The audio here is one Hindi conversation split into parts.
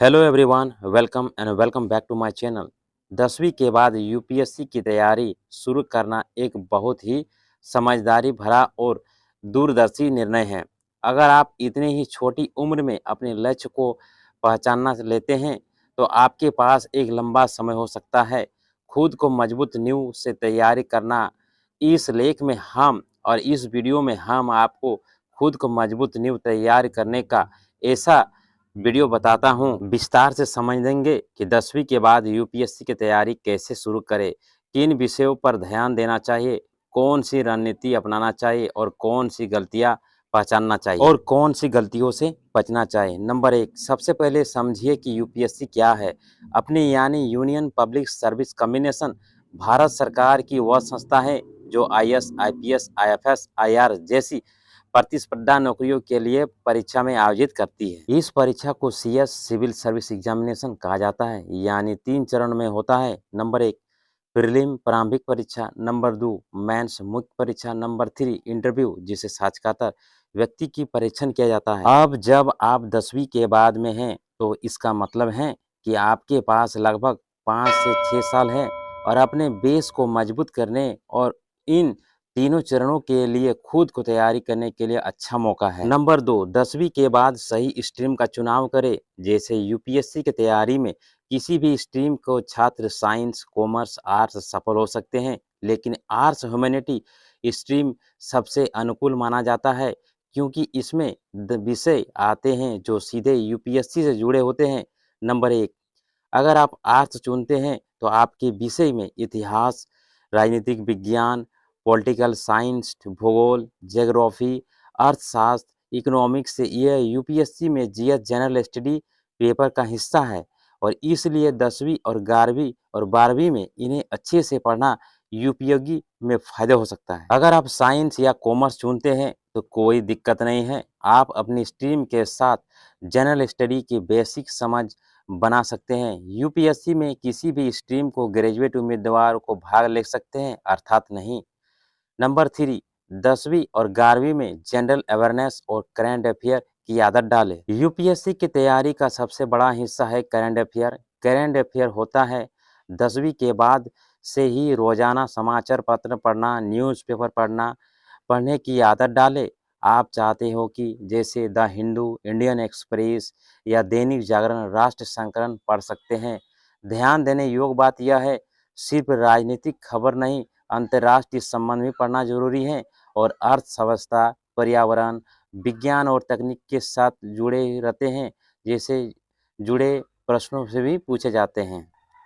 Hello everyone, welcome back to my channel. 10वीं के बाद यूपीएससी की तैयारी शुरू करना एक बहुत ही समझदारी भरा और दूरदर्शी निर्णय है। अगर आप इतनी ही छोटी उम्र में अपने लक्ष्य को पहचानना लेते हैं, तो आपके पास एक लंबा समय हो सकता है। खुद को मजबूत नींव से तैयारी करना, इस लेख में हम और इस वीडियो में हम आपको खुद को मजबूत नींव तैयार करने का ऐसा वीडियो बताता हूँ। विस्तार से समझेंगे कि 10वीं के बाद यूपीएससी की तैयारी कैसे शुरू करें, किन विषयों पर ध्यान देना चाहिए, कौन सी रणनीति अपनाना चाहिए और कौन सी गलतियाँ पहचानना चाहिए और कौन सी गलतियों से बचना चाहिए। नंबर 1, सबसे पहले समझिए कि यूपीएससी क्या है। अपनी यानी union public service commission Bharat सरकार की वह संस्था है जो आईएएस, आईपीएस, आईएफएस, आईआर जैसी प्रतिस्पर्धा नौकरियों के लिए परीक्षा में आयोजित करती है। इस परीक्षा को सीएस सिविल सर्विस एग्जामिनेशन कहा जाता है, यानी 3 चरण में होता है। नंबर 1, प्रीलिम प्रारंभिक परीक्षा। नंबर 2, मेंस मुख्य परीक्षा। नंबर 3, इंटरव्यू, जिसे साक्षात्कार व्यक्ति की परीक्षण किया जाता है। अब जब आप 10वीं के बाद में हैं, तो इसका मतलब है कि आपके पास लगभग 5 से 6 साल है और अपने बेस को मजबूत करने और इन तीनों चरणों के लिए खुद को तैयारी करने के लिए अच्छा मौका है। नंबर 2, 10वीं के बाद सही स्ट्रीम का चुनाव करें। जैसे यूपीएससी की तैयारी में किसी भी स्ट्रीम को छात्र साइंस, कॉमर्स, आर्ट्स सफल हो सकते हैं, लेकिन आर्ट्स ह्यूमैनिटी स्ट्रीम सबसे अनुकूल माना जाता है, क्योंकि इसमें विषय आते हैं जो सीधे यूपीएससी से जुड़े होते हैं। नंबर 1, अगर आप आर्ट्स चुनते हैं तो आपके विषय में इतिहास, राजनीतिक विज्ञान, पॉलिटिकल साइंस, भूगोल, ज्योग्राफी, अर्थशास्त्र, इकोनॉमिक्स से यह यूपीएससी में जीएस जनरल स्टडी पेपर का हिस्सा है और इसलिए 10वीं और 11वीं और 12वीं में इन्हें अच्छे से पढ़ना यूपीएससी में फ़ायदा हो सकता है। अगर आप साइंस या कॉमर्स चुनते हैं तो कोई दिक्कत नहीं है। आप अपनी स्ट्रीम के साथ जनरल स्टडी की बेसिक समझ बना सकते हैं। यूपीएससी में किसी भी स्ट्रीम को ग्रेजुएट उम्मीदवार को भाग ले सकते हैं, अर्थात नहीं। नंबर 3, 10वीं और 11वीं में जनरल अवेयरनेस और करंट अफेयर की आदत डालें। यूपीएससी की तैयारी का सबसे बड़ा हिस्सा है करंट अफेयर। करंट अफेयर होता है 10वीं के बाद से ही रोजाना समाचार पत्र पढ़ना, न्यूज़पेपर पढ़ने की आदत डालें। आप चाहते हो कि जैसे द हिंदू, इंडियन एक्सप्रेस या दैनिक जागरण, राष्ट्र संकरण पढ़ सकते हैं। ध्यान देने योग्य बात यह है, सिर्फ राजनीतिक खबर नहीं, अंतर्राष्ट्रीय संबंध भी पढ़ना जरूरी है और अर्थव्यवस्था, पर्यावरण, विज्ञान और तकनीक के साथ जुड़े रहते हैं, जैसे जुड़े प्रश्नों से भी पूछे जाते हैं।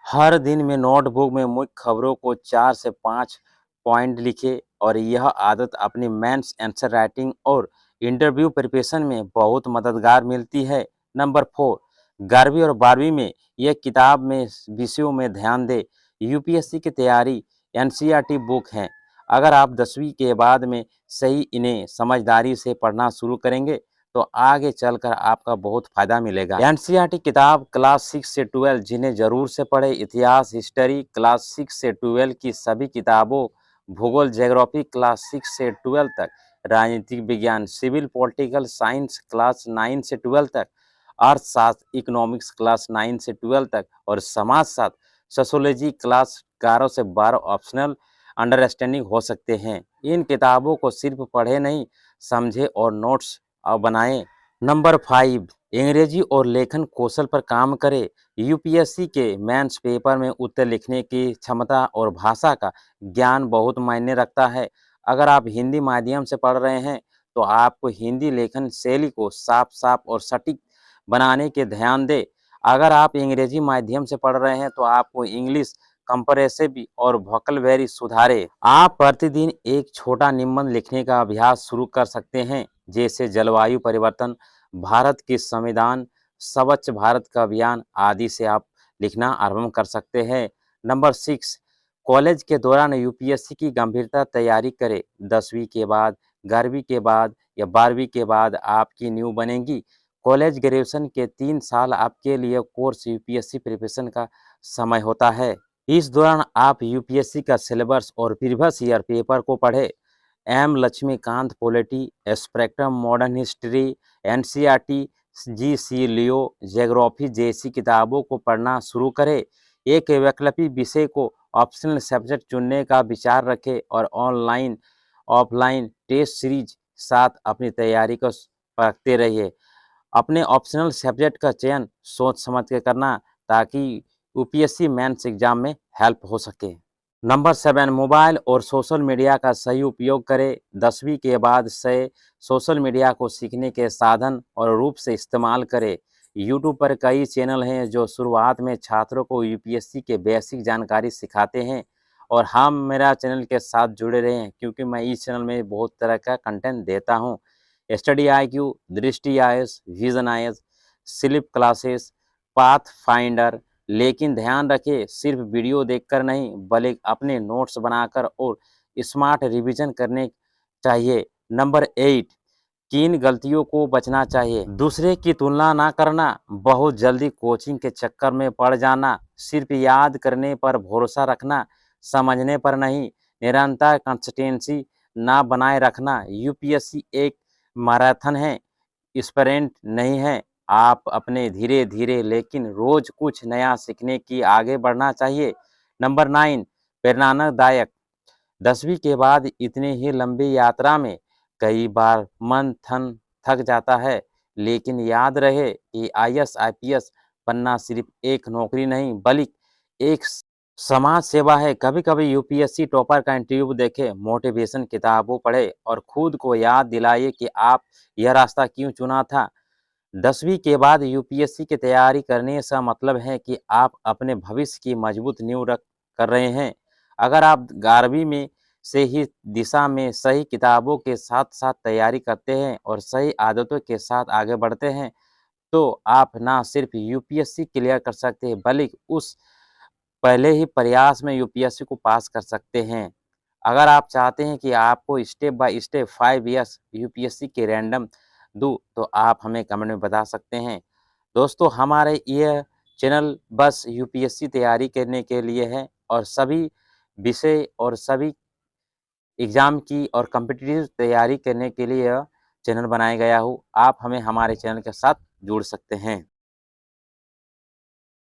हर दिन में नोटबुक में मुख्य खबरों को 4 से 5 पॉइंट लिखे और यह आदत अपनी मेंस आंसर राइटिंग और इंटरव्यू प्रिपरेशन में बहुत मददगार मिलती है। नंबर 4, 11वीं और 12वीं में यह किताब में विषयों में ध्यान दे। यूपीएससी की तैयारी एनसीईआरटी बुक हैं। अगर आप 10वीं के बाद में सही इन्हें समझदारी से पढ़ना शुरू करेंगे तो आगे चलकर आपका बहुत फायदा मिलेगा। एनसीईआरटी किताब क्लास 6 से 12 जिन्हें जरूर से पढ़े। इतिहास, हिस्ट्री क्लास 6 से 12 की सभी किताबों, भूगोल, ज्योग्राफी क्लास 6 से 12 तक, राजनीतिक विज्ञान, सिविल पॉलिटिकल साइंस क्लास 9 से 12 तक, अर्थशास्त्र इकोनॉमिक्स क्लास 9 से 12 तक और समाजशास्त्र सोशियोलॉजी क्लास 11 से 12 ऑप्शनल अंडरस्टैंडिंग हो सकते हैं। इन किताबों को सिर्फ पढ़े नहीं, समझे और नोट्स बनाएं। नंबर 5, अंग्रेजी और लेखन कौशल पर काम करें। यूपीएससी के मेंस पेपर में उत्तर लिखने की क्षमता और भाषा का ज्ञान बहुत मायने रखता है। अगर आप हिंदी माध्यम से पढ़ रहे हैं तो आपको हिंदी लेखन शैली को साफ साफ और सटीक बनाने के ध्यान दें। अगर आप अंग्रेजी माध्यम से पढ़ रहे हैं तो आपको इंग्लिश कंप्रेसिव और वोकैब्युलरी सुधारें। आप प्रतिदिन एक छोटा निबंध लिखने का अभ्यास शुरू कर सकते हैं, जैसे जलवायु परिवर्तन, भारत के संविधान, स्वच्छ भारत का अभियान आदि से आप लिखना आरंभ कर सकते हैं। नंबर 6, कॉलेज के दौरान यूपीएससी की गंभीरता तैयारी करें। 10वीं के बाद, 11वीं के बाद या 12वीं के बाद आपकी न्यू बनेगी। कॉलेज ग्रेजुएशन के 3 साल आपके लिए कोर्स यूपीएससी प्रिपरेशन का समय होता है। इस दौरान आप यूपीएससी का सिलेबस और प्रीवियस ईयर पेपर को पढ़ें। M Laxmikanth polity, spectrum modern history, NCERT G C. लियो ज्योग्राफी जैसी किताबों को पढ़ना शुरू करें। एक वैकल्पिक विषय को ऑप्शनल सब्जेक्ट चुनने का विचार रखें और ऑनलाइन ऑफलाइन टेस्ट सीरीज साथ अपनी तैयारी को परखते रहिए। अपने ऑप्शनल सब्जेक्ट का चयन सोच समझ के करना ताकि यूपीएससी मेंस एग्जाम में हेल्प हो सके। नंबर 7, मोबाइल और सोशल मीडिया का सही उपयोग करें। 10वीं के बाद से सोशल मीडिया को सीखने के साधन और रूप से इस्तेमाल करें। यूट्यूब पर कई चैनल हैं जो शुरुआत में छात्रों को यूपीएससी के बेसिक जानकारी सिखाते हैं और हम मेरा चैनल के साथ जुड़े रहें क्योंकि मैं इस चैनल में बहुत तरह का कंटेंट देता हूँ। स्टडी आईक्यू, दृष्टि IAS, vision IAS, slip classes, path finder. लेकिन ध्यान रखें, सिर्फ वीडियो देखकर नहीं बल्कि अपने नोट्स बनाकर और स्मार्ट रिवीजन करने चाहिए। नंबर 8, किन गलतियों को बचना चाहिए। दूसरे की तुलना ना करना, बहुत जल्दी कोचिंग के चक्कर में पड़ जाना, सिर्फ याद करने पर भरोसा रखना, समझने पर नहीं, निरंतर कंसिस्टेंसी ना बनाए रखना। यूपीएससी एक मैराथन है, स्प्रिंट नहीं है। आप अपने धीरे-धीरे लेकिन रोज कुछ नया सीखने की आगे बढ़ना चाहिए। नंबर 9, प्रेरणादायक। 10वीं के बाद इतनी ही लंबी यात्रा में कई बार मन थक जाता है, लेकिन याद रहे कि आईएएस आईपीएस बनना सिर्फ एक नौकरी नहीं बल्कि एक समाज सेवा है। कभी-कभी यूपीएससी टॉपर का इंटरव्यू देखें, मोटिवेशन किताबों पढ़ें और खुद को याद दिलाइए कि आप यह रास्ता क्यों चुना था। 10वीं के बाद यूपीएससी की तैयारी करने से मतलब है कि आप अपने भविष्य की मजबूत नींव रख कर रहे हैं। अगर आप 11वीं में से ही दिशा में सही किताबों के साथ-साथ तैयारी करते हैं और सही आदतों के साथ आगे बढ़ते हैं, तो आप ना सिर्फ यूपीएससी क्लियर कर सकते हैं, बल्कि उस पहले ही प्रयास में यूपीएससी को पास कर सकते हैं। अगर आप चाहते हैं कि आपको step by step 5 years UPSC के रैंडम दूँ, तो आप हमें कमेंट में बता सकते हैं। दोस्तों, हमारे ये चैनल बस यूपीएससी तैयारी करने के लिए है और सभी विषय और सभी एग्ज़ाम की और कॉम्पिटिटिव तैयारी करने के लिए यह चैनल बनाया गया हो। आप हमें हमारे चैनल के साथ जुड़ सकते हैं।